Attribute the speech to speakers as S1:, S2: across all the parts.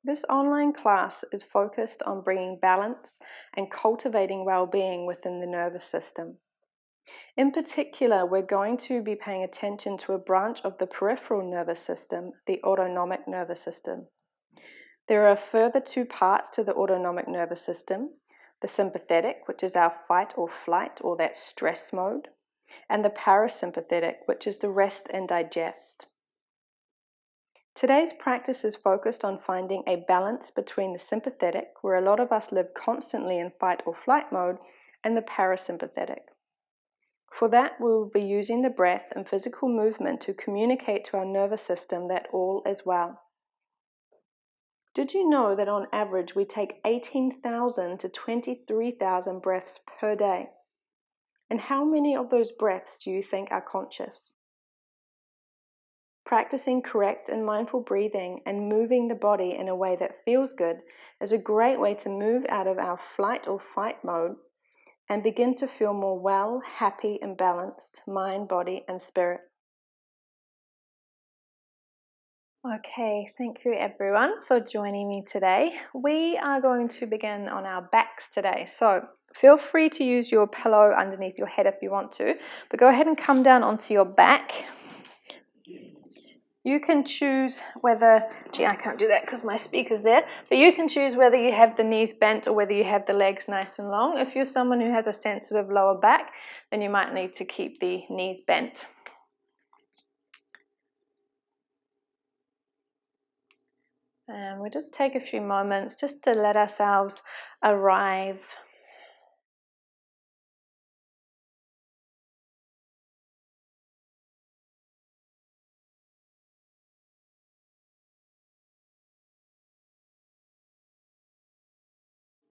S1: This online class is focused on bringing balance and cultivating well-being within the nervous system. In particular, we're going to be paying attention to a branch of the peripheral nervous system, the autonomic nervous system. There are further two parts to the autonomic nervous system, the sympathetic, which is our fight or flight or that stress mode, and the parasympathetic, which is the rest and digest. Today's practice is focused on finding a balance between the sympathetic, where a lot of us live constantly in fight or flight mode, and the parasympathetic. For that, we will be using the breath and physical movement to communicate to our nervous system that all is well. Did you know that on average we take 18,000 to 23,000 breaths per day? And how many of those breaths do you think are conscious? Practicing correct and mindful breathing and moving the body in a way that feels good is a great way to move out of our flight or fight mode and begin to feel more well, happy and balanced, mind, body and spirit. Okay, thank you everyone for joining me today. We are going to begin on our backs today. So feel free to use your pillow underneath your head if you want to, but go ahead and come down onto your back. You can choose whether, I can't do that because my speaker's there, but you can choose whether you have the knees bent or whether you have the legs nice and long. If you're someone who has a sensitive lower back, then you might need to keep the knees bent. And we'll just take a few moments just to let ourselves arrive.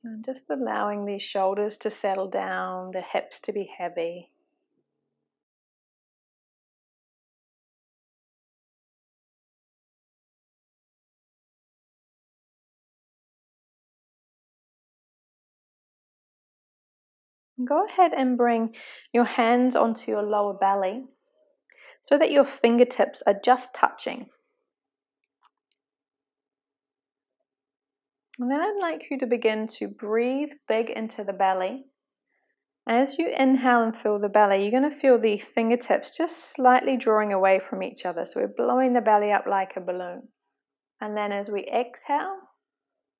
S1: And just allowing these shoulders to settle down, the hips to be heavy. And go ahead and bring your hands onto your lower belly so that your fingertips are just touching. And then I'd like you to begin to breathe big into the belly. As you inhale and fill the belly, you're going to feel the fingertips just slightly drawing away from each other. So we're blowing the belly up like a balloon. And then as we exhale,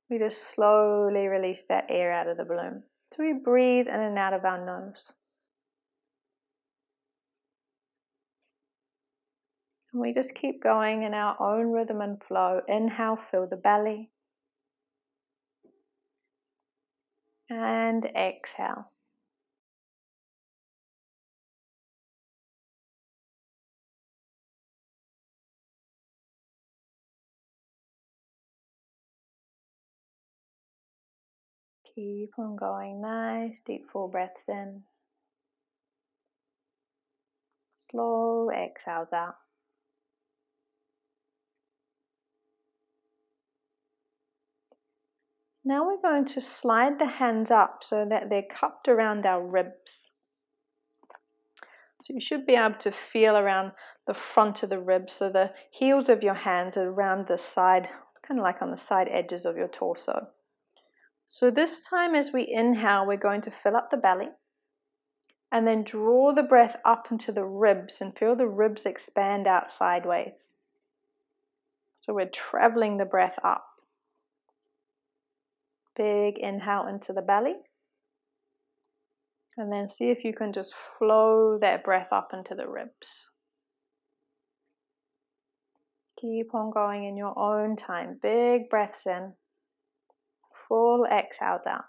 S1: we just slowly release that air out of the balloon. So we breathe in and out of our nose. And we just keep going in our own rhythm and flow. Inhale, fill the belly. And exhale. Keep on going, nice deep full breaths in. Slow exhales out. Now we're going to slide the hands up so that they're cupped around our ribs. So you should be able to feel around the front of the ribs, so the heels of your hands are around the side, kind of like on the side edges of your torso. So this time as we inhale, we're going to fill up the belly and then draw the breath up into the ribs and feel the ribs expand out sideways. So we're traveling the breath up. Big inhale into the belly. And then see if you can just flow that breath up into the ribs. Keep on going in your own time. Big breaths in. Full exhales out.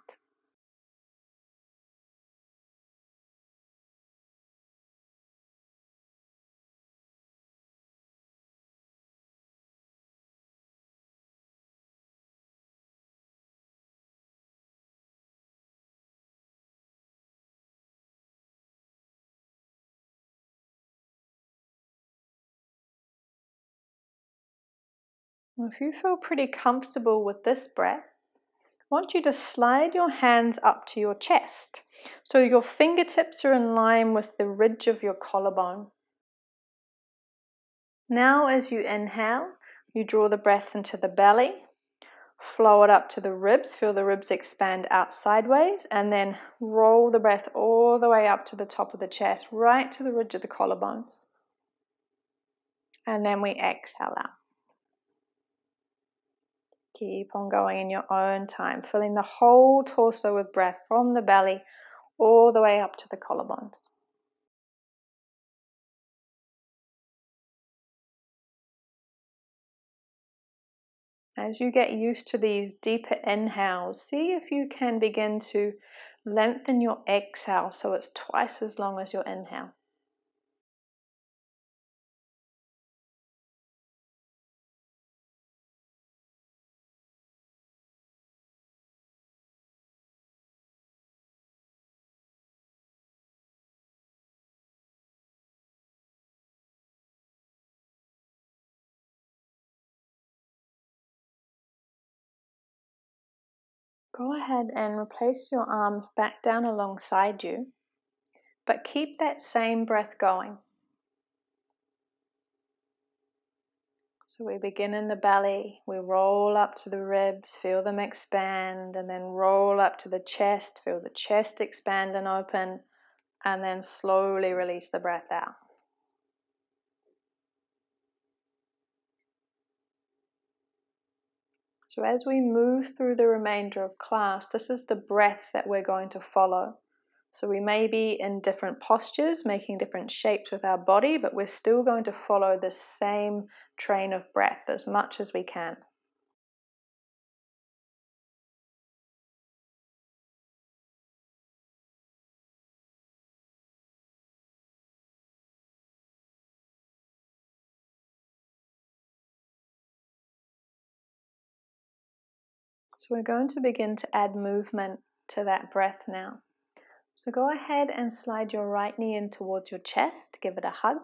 S1: If you feel pretty comfortable with this breath, I want you to slide your hands up to your chest. So your fingertips are in line with the ridge of your collarbone. Now as you inhale, you draw the breath into the belly. flow it up to the ribs. Feel the ribs expand out sideways, and then roll the breath all the way up to the top of the chest, right to the ridge of the collarbones. And then we exhale out. Keep on going in your own time, filling the whole torso with breath from the belly all the way up to the collarbones. As you get used to these deeper inhales, see if you can begin to lengthen your exhale so it's twice as long as your inhale. Go ahead and replace your arms back down alongside you, but keep that same breath going. So we begin in the belly, we roll up to the ribs, feel them expand, and then roll up to the chest, feel the chest expand and open, and then slowly release the breath out. So as we move through the remainder of class, this is the breath that we're going to follow. So we may be in different postures, making different shapes with our body, but we're still going to follow the same train of breath as much as we can. So we're going to begin to add movement to that breath now. So go ahead and slide your right knee in towards your chest, give it a hug.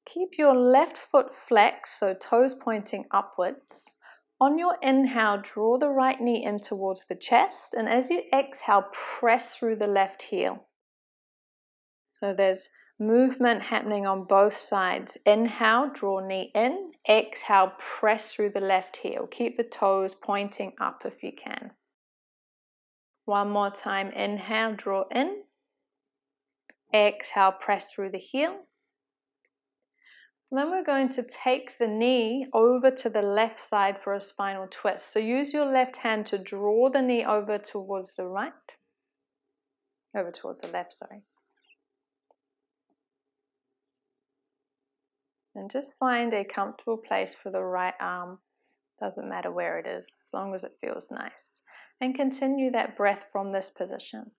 S1: Keep your left foot flexed, so toes pointing upwards. On your inhale, draw the right knee in towards the chest, and as you exhale, press through the left heel. So there's movement happening on both sides. Inhale, draw knee in. Exhale, press through the left heel. Keep the toes pointing up if you can. One more time. Inhale, draw in. Exhale, press through the heel. And then we're going to take the knee over to the left side for a spinal twist. So use your left hand to draw the knee over towards the right. Over towards the left, sorry. And just find a comfortable place for the right arm. Doesn't matter where it is, as long as it feels nice. And continue that breath from this position.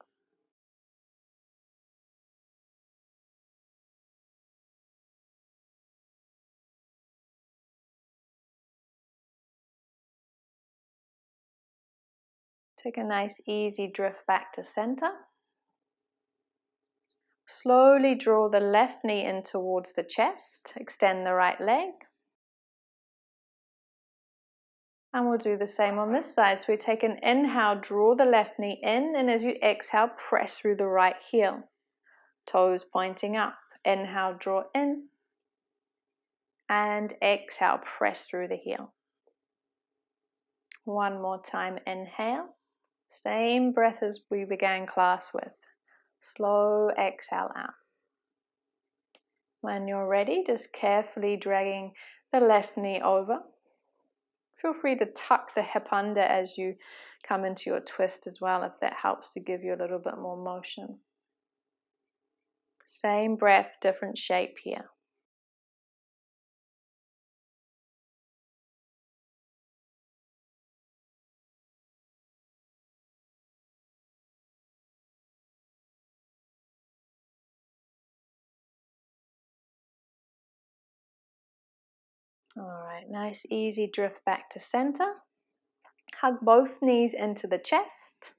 S1: Take a nice easy drift back to center. Slowly draw the left knee in towards the chest. Extend the right leg. And we'll do the same on this side. So we take an inhale, draw the left knee in, and as you exhale, press through the right heel. Toes pointing up. Inhale, draw in. And exhale, press through the heel. One more time, inhale. Same breath as we began class with. Slow exhale out. When you're ready, just carefully dragging the left knee over. Feel free to tuck the hip under as you come into your twist as well, if that helps to give you a little bit more motion. Same breath, different shape here. All right, nice easy drift back to center. Hug both knees into the chest.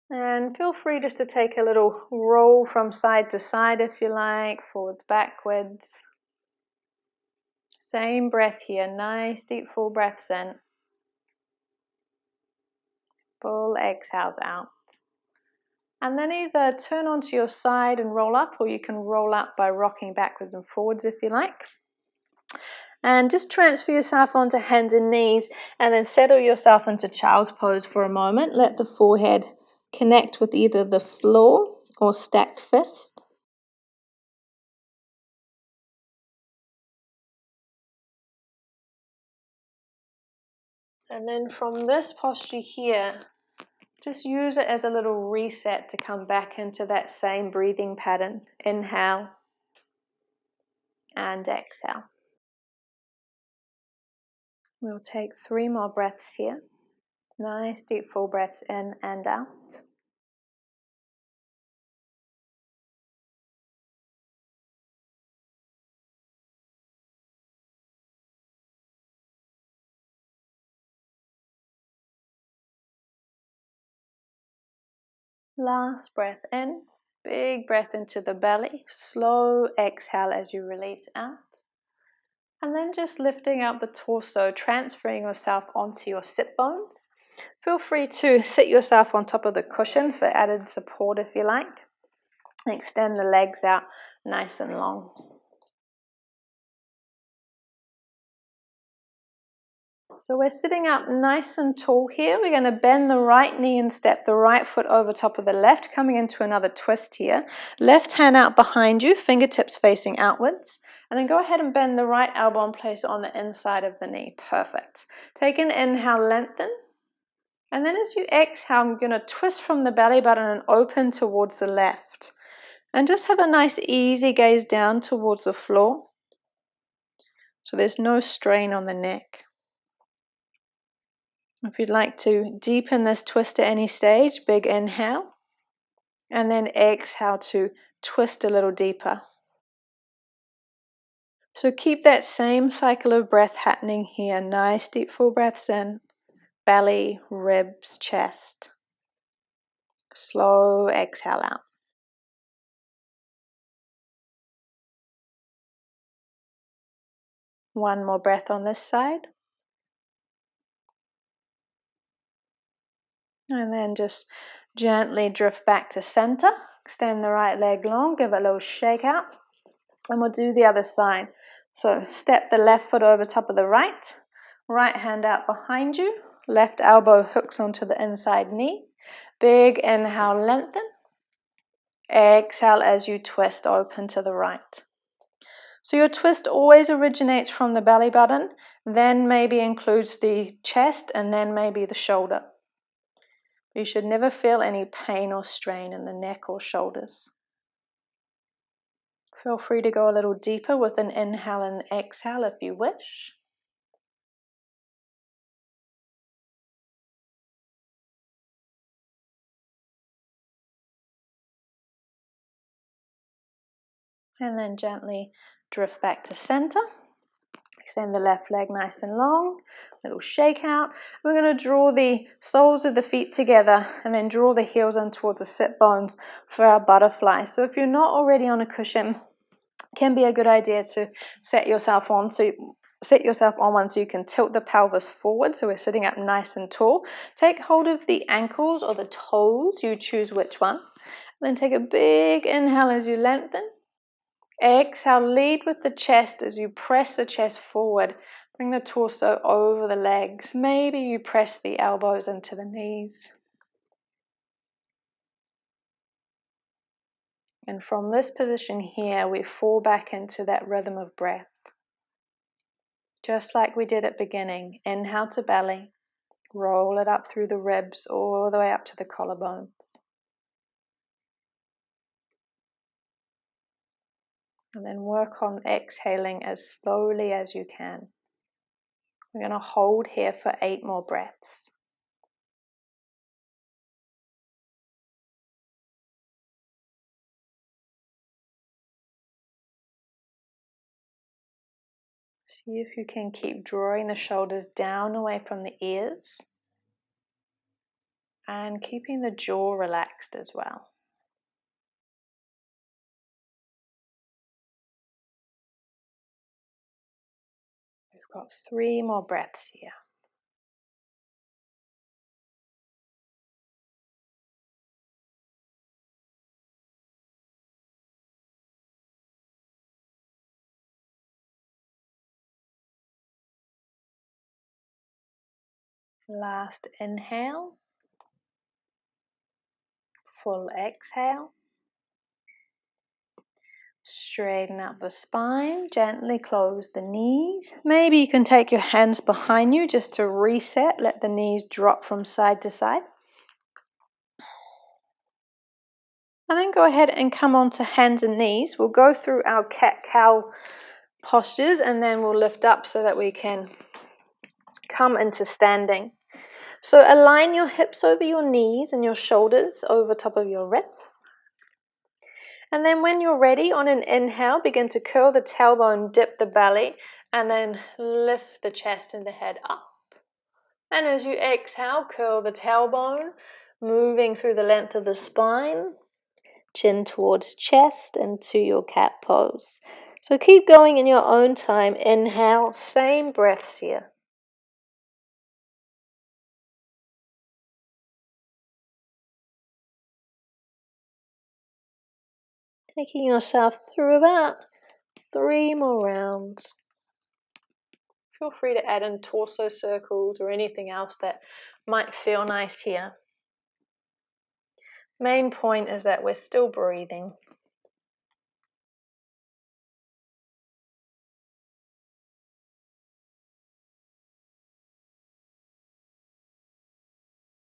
S1: And feel free just to take a little roll from side to side if you like, forwards, backwards. Same breath here, nice deep full breaths in. Full exhales out. And then either turn onto your side and roll up, or you can roll up by rocking backwards and forwards if you like. And just transfer yourself onto hands and knees, and then settle yourself into child's pose for a moment. Let the forehead connect with either the floor or stacked fist. And then from this posture here, just use it as a little reset to come back into that same breathing pattern. Inhale and exhale. We'll take 3 more breaths here. Nice deep full breaths in and out. Last breath in. Big breath into the belly. Slow exhale as you release out. And then just lifting up the torso, transferring yourself onto your sit bones. Feel free to sit yourself on top of the cushion for added support if you like. Extend the legs out nice and long. So we're sitting up nice and tall here. We're going to bend the right knee and step the right foot over top of the left, coming into another twist here. Left hand out behind you, fingertips facing outwards. And then go ahead and bend the right elbow and place it on the inside of the knee. Perfect. Take an inhale, lengthen. And then as you exhale, I'm going to twist from the belly button and open towards the left. And just have a nice easy gaze down towards the floor. So there's no strain on the neck. If you'd like to deepen this twist at any stage, big inhale. And then exhale to twist a little deeper. So keep that same cycle of breath happening here. Nice deep full breaths in. Belly, ribs, chest. Slow exhale out. One more breath on this side. And then just gently drift back to center. Extend the right leg long, give it a little shake out. And we'll do the other side. So step the left foot over top of the right. Right hand out behind you. Left elbow hooks onto the inside knee. Big inhale, lengthen. Exhale as you twist open to the right. So your twist always originates from the belly button, then maybe includes the chest, and then maybe the shoulder. You should never feel any pain or strain in the neck or shoulders. Feel free to go a little deeper with an inhale and exhale if you wish. And then gently drift back to center. Extend the left leg nice and long. Little shake out. We're going to draw the soles of the feet together and then draw the heels in towards the sit bones for our butterfly. So if you're not already on a cushion, it can be a good idea to set yourself on one so you can tilt the pelvis forward. So we're sitting up nice and tall. Take hold of the ankles or the toes. You choose which one. Then take a big inhale as you lengthen. Exhale, lead with the chest as you press the chest forward. Bring the torso over the legs. Maybe you press the elbows into the knees. And from this position here, we fall back into that rhythm of breath. Just like we did at beginning. Inhale to belly. Roll it up through the ribs all the way up to the collarbones. And then work on exhaling as slowly as you can. We're going to hold here for 8 more breaths. See if you can keep drawing the shoulders down away from the ears and keeping the jaw relaxed as well. We've got 3 more breaths here. Last inhale. Full exhale. Straighten out the spine, gently close the knees. Maybe you can take your hands behind you just to reset, let the knees drop from side to side. And then go ahead and come onto hands and knees. We'll go through our cat-cow postures and then we'll lift up so that we can come into standing. So align your hips over your knees and your shoulders over top of your wrists. And then when you're ready, on an inhale, begin to curl the tailbone, dip the belly, and then lift the chest and the head up. And as you exhale, curl the tailbone, moving through the length of the spine, chin towards chest, into your cat pose. So keep going in your own time. Inhale, same breaths here. Taking yourself through about 3 more rounds. Feel free to add in torso circles or anything else that might feel nice here. Main point is that we're still breathing.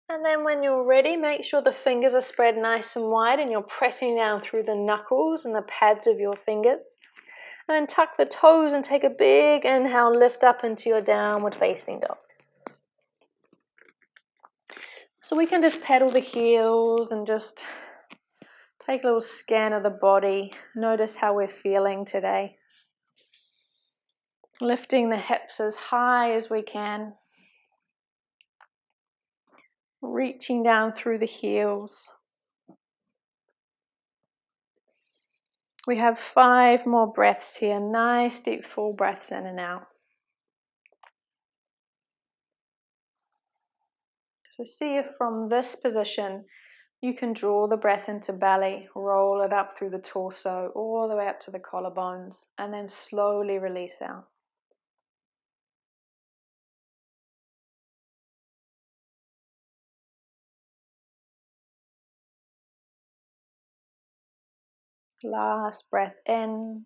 S1: And then when you're ready, make sure the fingers are spread nice and wide and you're pressing down through the knuckles and the pads of your fingers. And then tuck the toes and take a big inhale, lift up into your downward facing dog. So we can just pedal the heels and just take a little scan of the body. Notice how we're feeling today. Lifting the hips as high as we can. Reaching down through the heels. We have 5 more breaths here. Nice deep full breaths in and out. So see if from this position you can draw the breath into belly, roll it up through the torso, all the way up to the collarbones, and then slowly release out. Last breath in.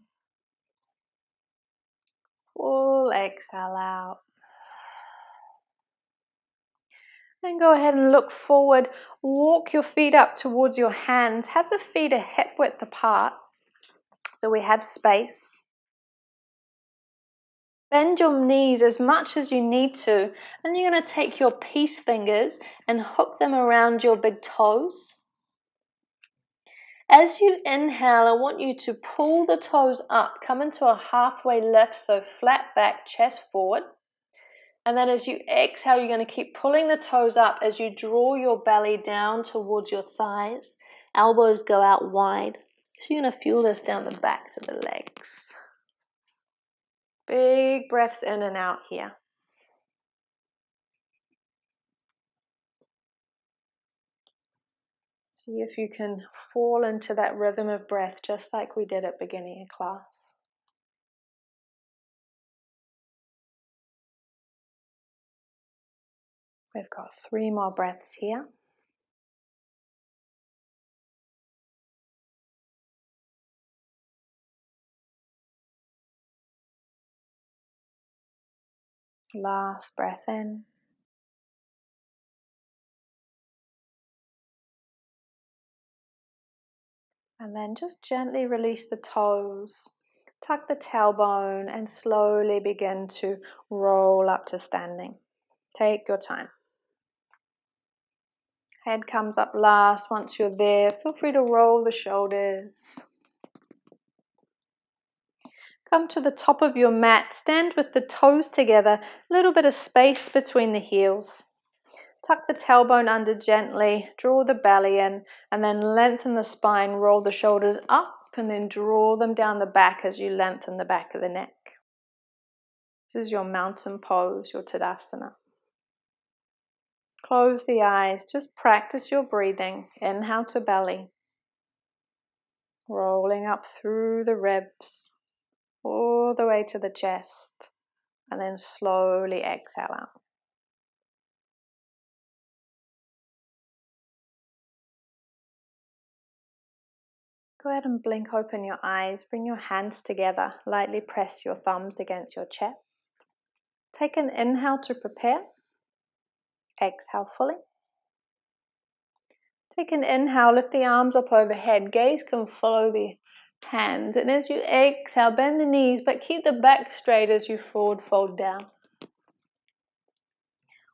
S1: Full exhale out. Then go ahead and look forward. Walk your feet up towards your hands. Have the feet a hip width apart so we have space. Bend your knees as much as you need to. And you're going to take your peace fingers and hook them around your big toes. As you inhale, I want you to pull the toes up. Come into a halfway lift, so flat back, chest forward. And then as you exhale, you're going to keep pulling the toes up as you draw your belly down towards your thighs. Elbows go out wide. So you're going to feel this down the backs of the legs. Big breaths in and out here. See if you can fall into that rhythm of breath just like we did at beginning of class. We've got 3 more breaths here. Last breath in. And then just gently release the toes. Tuck the tailbone and slowly begin to roll up to standing. Take your time. Head comes up last. Once you're there, feel free to roll the shoulders. Come to the top of your mat. Stand with the toes together. A little bit of space between the heels. Tuck the tailbone under gently. Draw the belly in. And then lengthen the spine. Roll the shoulders up. And then draw them down the back as you lengthen the back of the neck. This is your mountain pose, your Tadasana. Close the eyes. Just practice your breathing. Inhale to belly. Rolling up through the ribs. All the way to the chest. And then slowly exhale out. Go ahead and blink open your eyes. Bring your hands together. Lightly press your thumbs against your chest. Take an inhale to prepare. Exhale fully. Take an inhale, lift the arms up overhead. Gaze can follow the hands. And as you exhale, bend the knees, but keep the back straight as you forward fold down.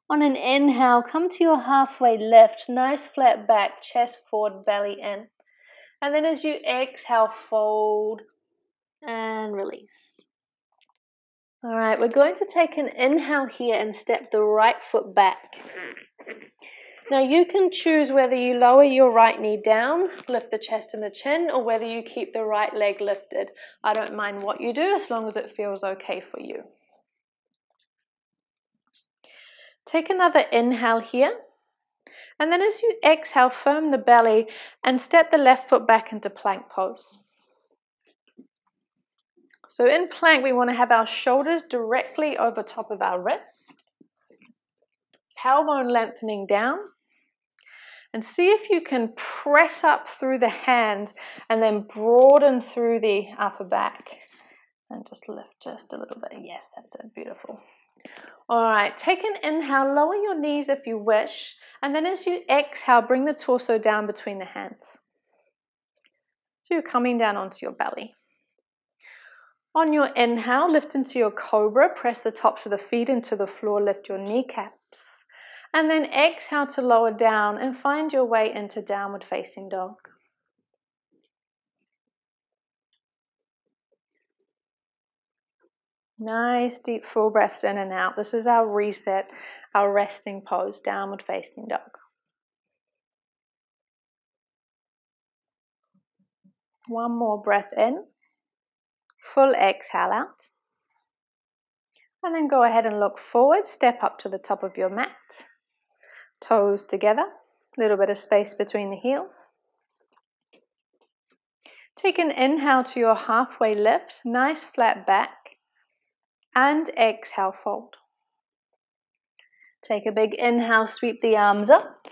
S1: On an inhale, come to your halfway lift. Nice flat back, chest forward, belly in. And then as you exhale, fold and release. All right, we're going to take an inhale here and step the right foot back. Now you can choose whether you lower your right knee down, lift the chest and the chin, or whether you keep the right leg lifted. I don't mind what you do as long as it feels okay for you. Take another inhale here. And then as you exhale, firm the belly and step the left foot back into plank pose. So in plank, we want to have our shoulders directly over top of our wrists. Tailbone lengthening down. And see if you can press up through the hands and then broaden through the upper back. And just lift just a little bit. Yes, that's it. Beautiful. All right, take an inhale, lower your knees if you wish, and then as you exhale, bring the torso down between the hands. So you're coming down onto your belly. On your inhale, lift into your cobra, press the tops of the feet into the floor, lift your kneecaps, and then exhale to lower down and find your way into downward facing dog. Nice deep full breaths in and out. This is our reset, our resting pose, downward facing dog. One more breath in, full exhale out. And then go ahead and look forward, step up to the top of your mat. Toes together, a little bit of space between the heels. Take an inhale to your halfway lift, nice flat back. And exhale, fold. Take a big inhale, sweep the arms up.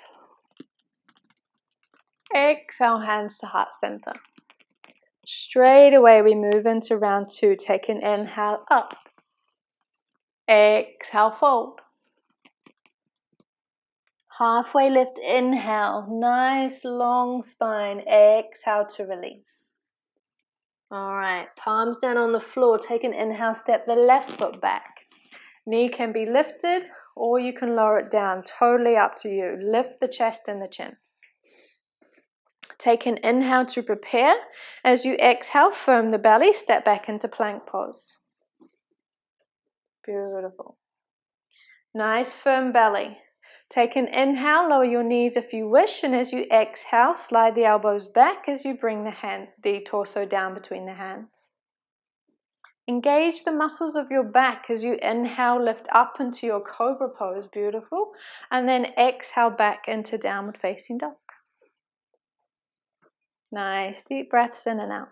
S1: Exhale, hands to heart center. Straight away we move into round two. Take an inhale up. Exhale, fold. Halfway lift, inhale. Nice long spine. Exhale to release. All right, palms down on the floor. Take an inhale, step the left foot back. Knee can be lifted or you can lower it down. Totally up to you. Lift the chest and the chin. Take an inhale to prepare. As you exhale, firm the belly, step back into plank pose. Beautiful. Nice firm belly. Take an inhale, lower your knees if you wish, and as you exhale, slide the elbows back as you bring the torso down between the hands. Engage the muscles of your back as you inhale, lift up into your cobra pose, beautiful, and then exhale back into downward facing dog. Nice, deep breaths in and out.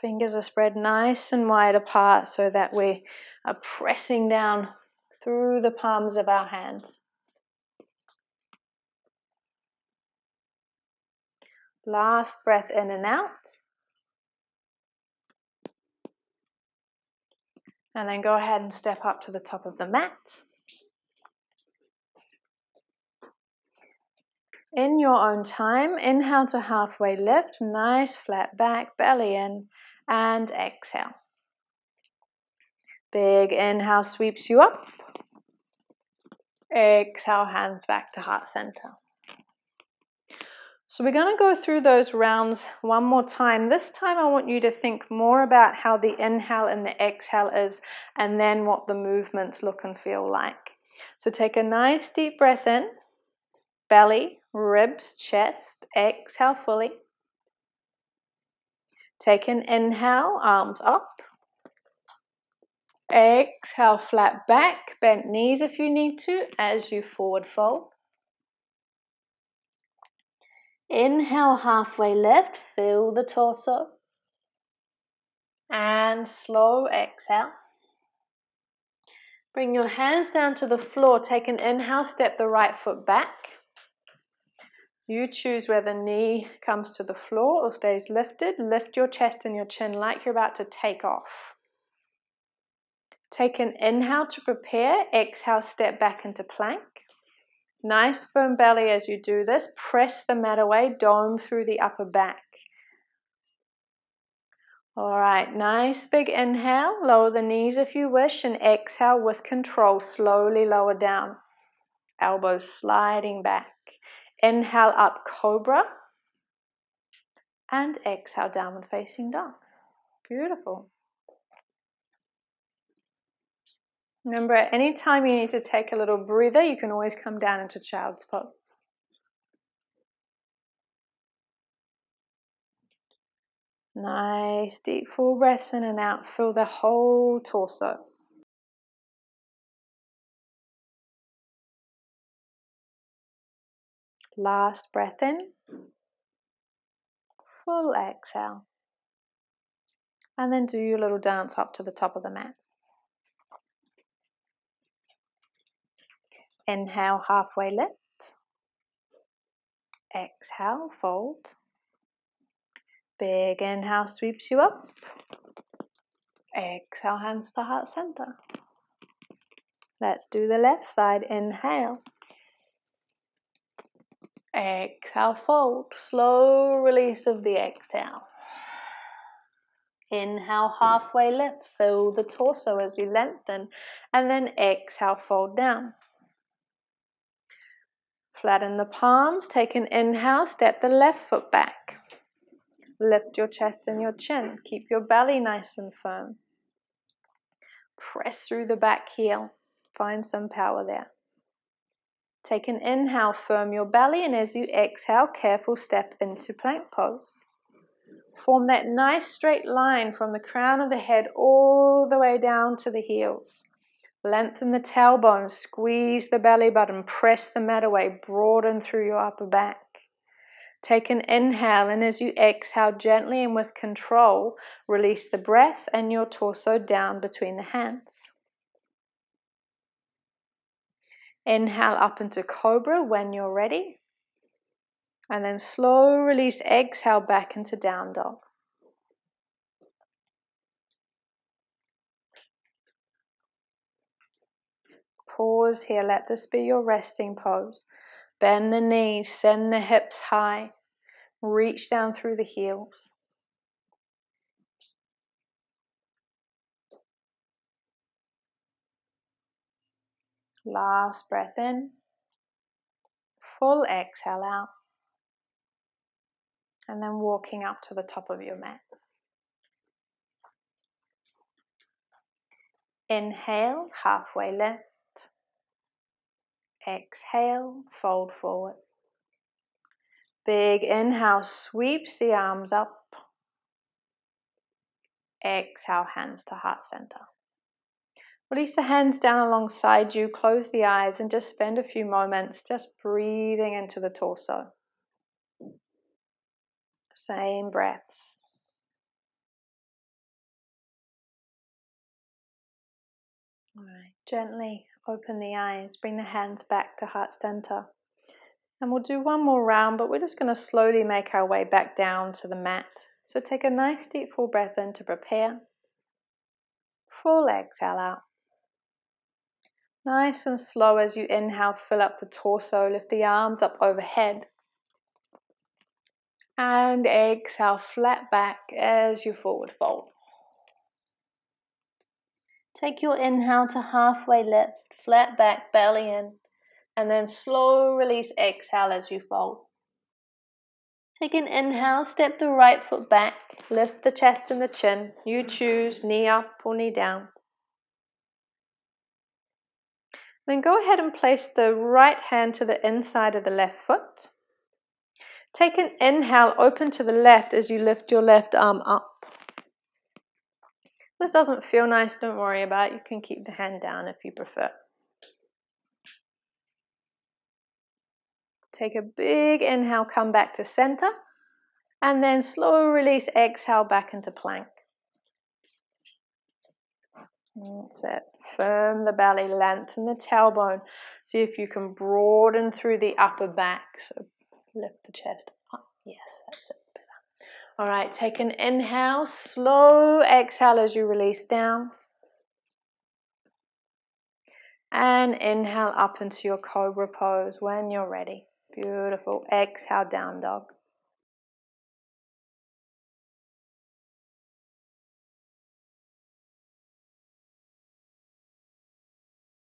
S1: Fingers are spread nice and wide apart so that we are pressing down through the palms of our hands. Last breath in and out. And then go ahead and step up to the top of the mat. In your own time, inhale to halfway lift, nice flat back, belly in, and exhale. Big inhale sweeps you up. Exhale, hands back to heart center. So we're going to go through those rounds one more time. This time I want you to think more about how the inhale and the exhale is, and then what the movements look and feel like. So take a nice deep breath in, belly, ribs, chest, exhale fully. Take an inhale, arms up. Exhale, flat back, bent knees if you need to as you forward fold. Inhale, halfway lift, feel the torso. And slow exhale. Bring your hands down to the floor. Take an inhale, step the right foot back. You choose whether the knee comes to the floor or stays lifted. Lift your chest and your chin like you're about to take off. Take an inhale to prepare. Exhale, step back into plank. Nice firm belly as you do this. Press the mat away, dome through the upper back. All right, nice big inhale. Lower the knees if you wish, and exhale with control. Slowly lower down. Elbows sliding back. Inhale up, cobra. And exhale, downward facing dog. Beautiful. Remember, at any time you need to take a little breather, you can always come down into child's pose. Nice, deep full breaths in and out. Fill the whole torso. Last breath in. Full exhale. And then do your little dance up to the top of the mat. Inhale, halfway lift. Exhale, fold. Big inhale sweeps you up. Exhale, hands to heart center. Let's do the left side. Inhale. Exhale, fold. Slow release of the exhale. Inhale, halfway lift. Fill the torso as you lengthen. And then exhale, fold down. Flatten the palms. Take an inhale. Step the left foot back. Lift your chest and your chin. Keep your belly nice and firm. Press through the back heel. Find some power there. Take an inhale, firm your belly, and as you exhale, careful step into plank pose. Form that nice straight line from the crown of the head all the way down to the heels. Lengthen the tailbone, squeeze the belly button, press the mat away, broaden through your upper back. Take an inhale, and as you exhale gently and with control, release the breath and your torso down between the hands. Inhale up into cobra when you're ready. And then slow release, exhale back into down dog. Pause here, let this be your resting pose. Bend the knees, send the hips high. Reach down through the heels. Last breath in. Full exhale out. And then walking up to the top of your mat. Inhale, halfway lift. Exhale, fold forward. Big inhale, sweeps the arms up. Exhale, hands to heart center. Release the hands down alongside you, close the eyes, and just spend a few moments just breathing into the torso. Same breaths. All right, gently open the eyes, bring the hands back to heart center. And we'll do one more round, but we're just going to slowly make our way back down to the mat. So take a nice deep full breath in to prepare. Full exhale out. Nice and slow as you inhale, fill up the torso, lift the arms up overhead. And exhale, flat back as you forward fold. Take your inhale to halfway lift, flat back, belly in. And then slow release, exhale as you fold. Take an inhale, step the right foot back, lift the chest and the chin. You choose, knee up or knee down. Then go ahead and place the right hand to the inside of the left foot. Take an inhale, open to the left as you lift your left arm up. If this doesn't feel nice, don't worry about it. You can keep the hand down if you prefer. Take a big inhale, come back to center. And then slow release, exhale back into plank. That's it. Firm the belly, lengthen the tailbone. See if you can broaden through the upper back. So lift the chest up. Yes, that's it. Better. All right, take an inhale, slow exhale as you release down. And inhale up into your cobra pose when you're ready. Beautiful. Exhale, down dog.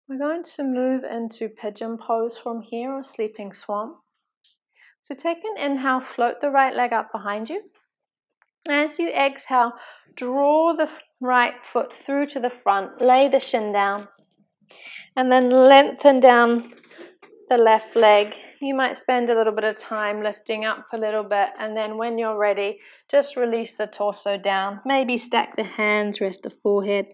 S1: We're going to move into pigeon pose from here, or sleeping swan. So take an inhale, float the right leg up behind you. As you exhale, draw the right foot through to the front, lay the shin down, and then lengthen down the left leg. You might spend a little bit of time lifting up a little bit, and then when you're ready, just release the torso down. Maybe stack the hands, rest the forehead.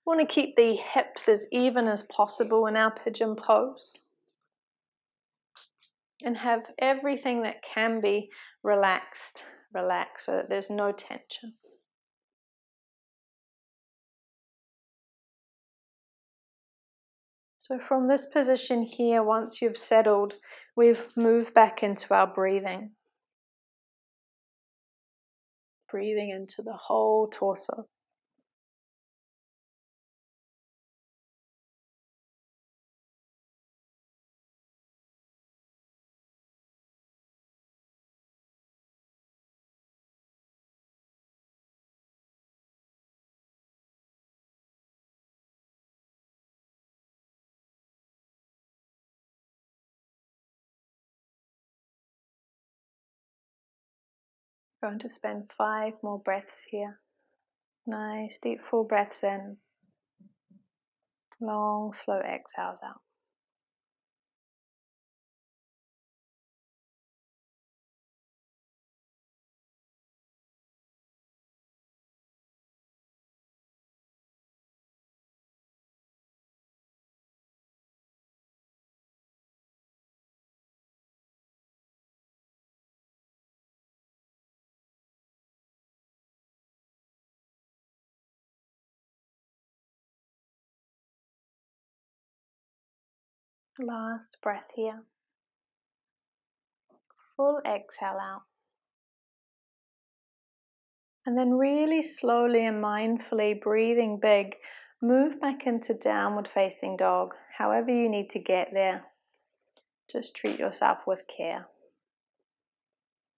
S1: We want to keep the hips as even as possible in our pigeon pose, and have everything that can be relaxed so that there's no tension. So from this position here, once you've settled, we've moved back into our breathing. Breathing into the whole torso. Going to spend 5 more breaths here. Nice, deep full breaths in. Long, slow exhales out. Last breath here. Full exhale out. And then really slowly and mindfully, breathing big, move back into downward facing dog. However you need to get there, just treat yourself with care.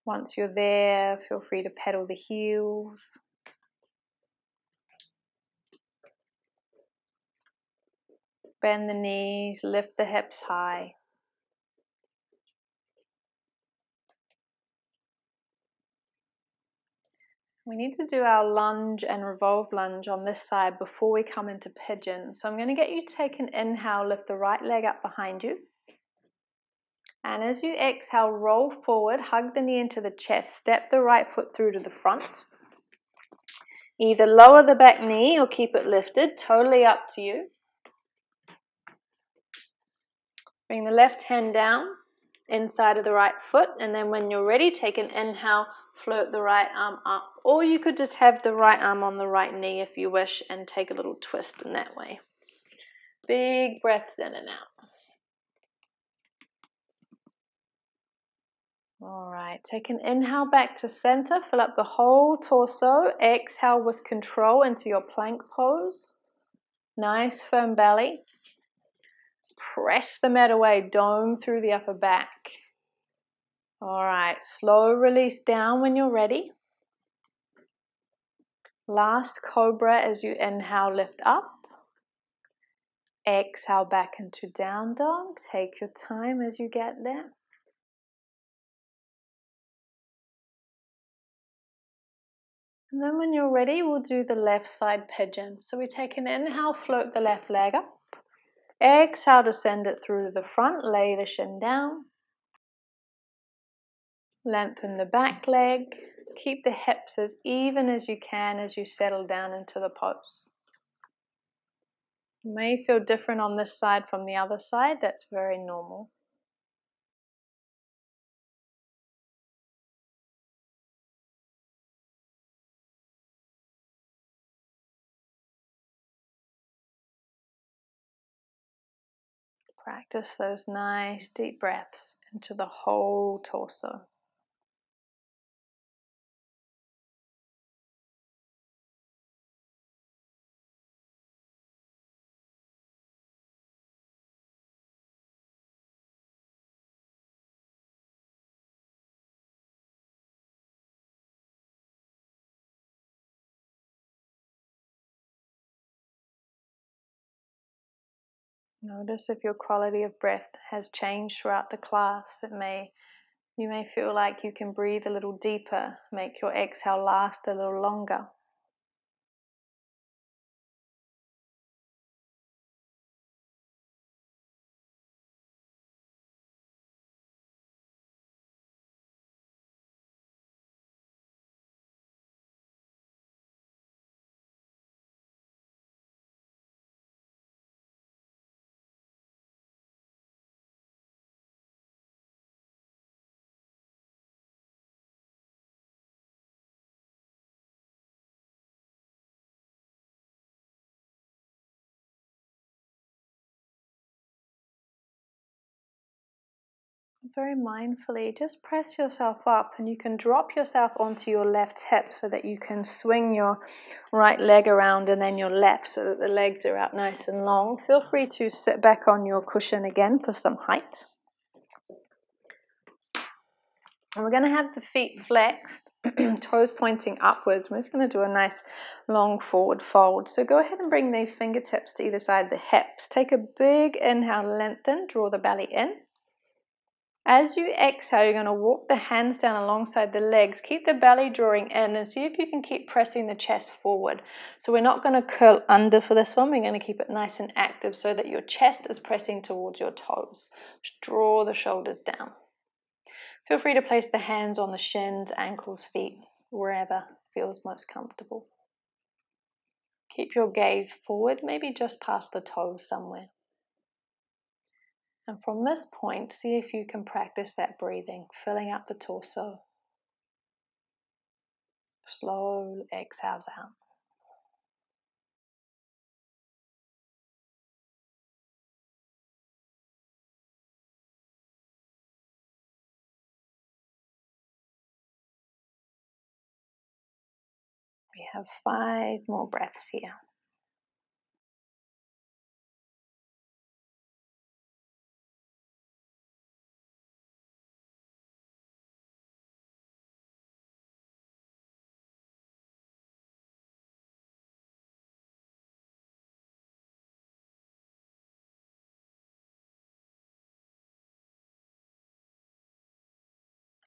S1: Once you're there, feel free to pedal the heels. Bend the knees, lift the hips high. We need to do our lunge and revolve lunge on this side before we come into pigeon. So I'm going to get you to take an inhale, lift the right leg up behind you. And as you exhale, roll forward, hug the knee into the chest, step the right foot through to the front. Either lower the back knee or keep it lifted, totally up to you. Bring the left hand down, inside of the right foot, and then when you're ready, take an inhale, float the right arm up. Or you could just have the right arm on the right knee if you wish and take a little twist in that way. Big breaths in and out. All right, take an inhale back to center, fill up the whole torso. Exhale with control into your plank pose. Nice firm belly. Press the mat away, dome through the upper back. All right, slow release down when you're ready. Last cobra as you inhale, lift up. Exhale back into down dog. Take your time as you get there. And then when you're ready, we'll do the left side pigeon. So we take an inhale, float the left leg up. Exhale to send it through to the front, lay the shin down. Lengthen the back leg. Keep the hips as even as you can as you settle down into the pose. You may feel different on this side from the other side. That's very normal. Practice those nice deep breaths into the whole torso. Notice if your quality of breath has changed throughout the class. You may feel like you can breathe a little deeper, make your exhale last a little longer. Very mindfully, just press yourself up, and you can drop yourself onto your left hip so that you can swing your right leg around and then your left so that the legs are out nice and long. Feel free to sit back on your cushion again for some height. And we're going to have the feet flexed, toes pointing upwards. We're just going to do a nice long forward fold. So go ahead and bring the fingertips to either side of the hips. Take a big inhale, lengthen, draw the belly in. As you exhale, you're going to walk the hands down alongside the legs. Keep the belly drawing in and see if you can keep pressing the chest forward. So we're not going to curl under for this one. We're going to keep it nice and active so that your chest is pressing towards your toes. Just draw the shoulders down. Feel free to place the hands on the shins, ankles, feet, wherever feels most comfortable. Keep your gaze forward, maybe just past the toes somewhere. And from this point, see if you can practice that breathing, filling up the torso. Slow exhales out. We have 5 more breaths here.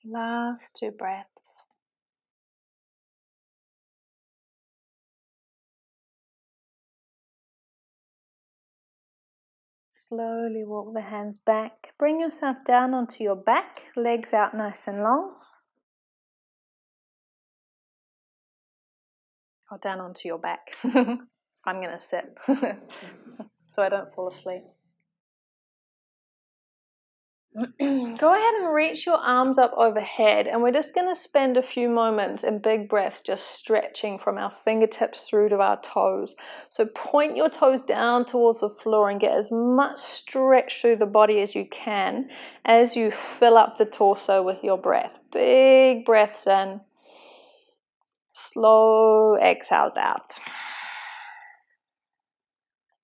S1: Last 2 breaths. Slowly walk the hands back. Bring yourself down onto your back, legs out nice and long. Or down onto your back. I'm going to sit so I don't fall asleep. Go ahead and reach your arms up overhead, and we're just going to spend a few moments in big breaths just stretching from our fingertips through to our toes. So point your toes down towards the floor and get as much stretch through the body as you can as you fill up the torso with your breath. Big breaths in, slow exhales out.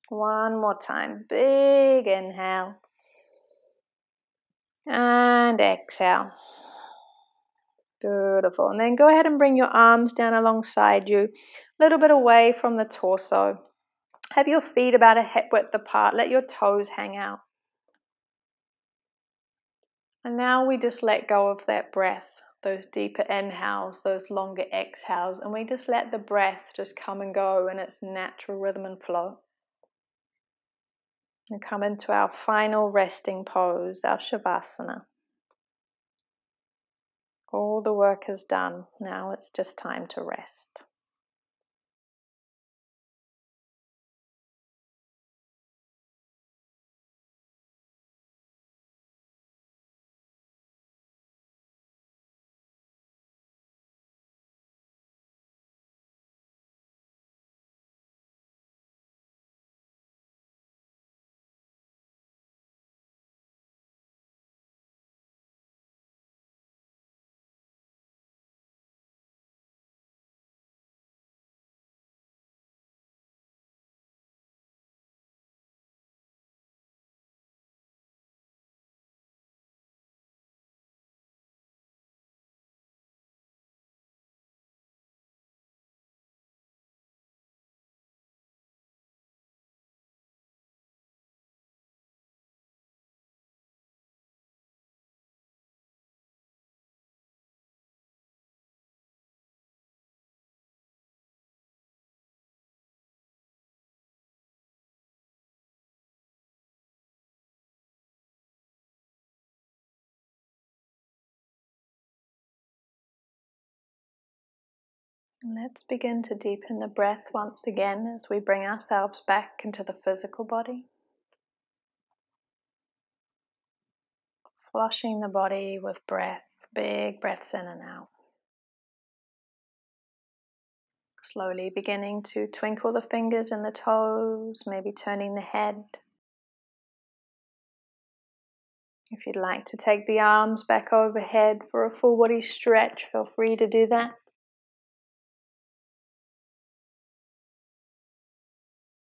S1: One more time, big inhale and exhale. Beautiful. And then go ahead and bring your arms down alongside you, a little bit away from the torso. Have your feet about a hip width apart. Let your toes hang out. And now we just let go of that breath, those deeper inhales, those longer exhales, and we just let the breath just come and go in its natural rhythm and flow. And come into our final resting pose, our Shavasana. All the work is done. Now it's just time to rest. Let's begin to deepen the breath once again as we bring ourselves back into the physical body. Flushing the body with breath, big breaths in and out. Slowly beginning to twinkle the fingers and the toes, maybe turning the head. If you'd like to take the arms back overhead for a full body stretch, feel free to do that.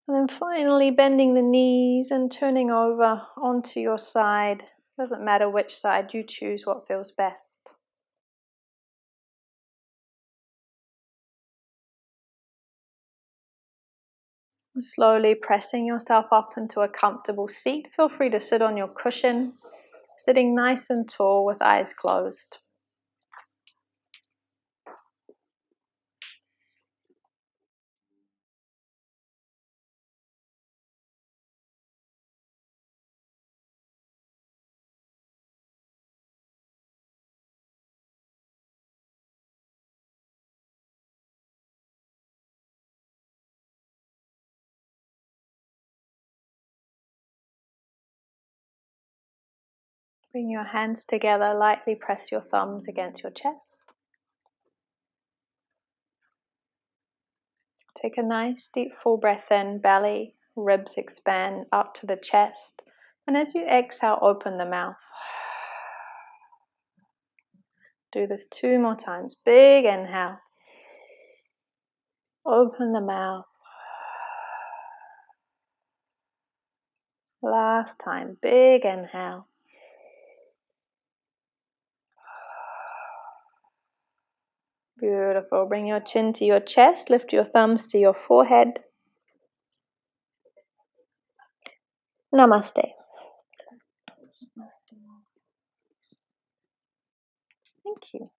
S1: And then finally bending the knees and turning over onto your side. Doesn't matter which side, you choose what feels best. Slowly pressing yourself up into a comfortable seat. Feel free to sit on your cushion, sitting nice and tall with eyes closed. Bring your hands together, lightly press your thumbs against your chest. Take a nice deep full breath in, belly, ribs expand up to the chest. And as you exhale, open the mouth. Do this 2 more times. Big inhale. Open the mouth. Last time. Big inhale. Beautiful. Bring your chin to your chest. Lift your thumbs to your forehead. Namaste. Thank you.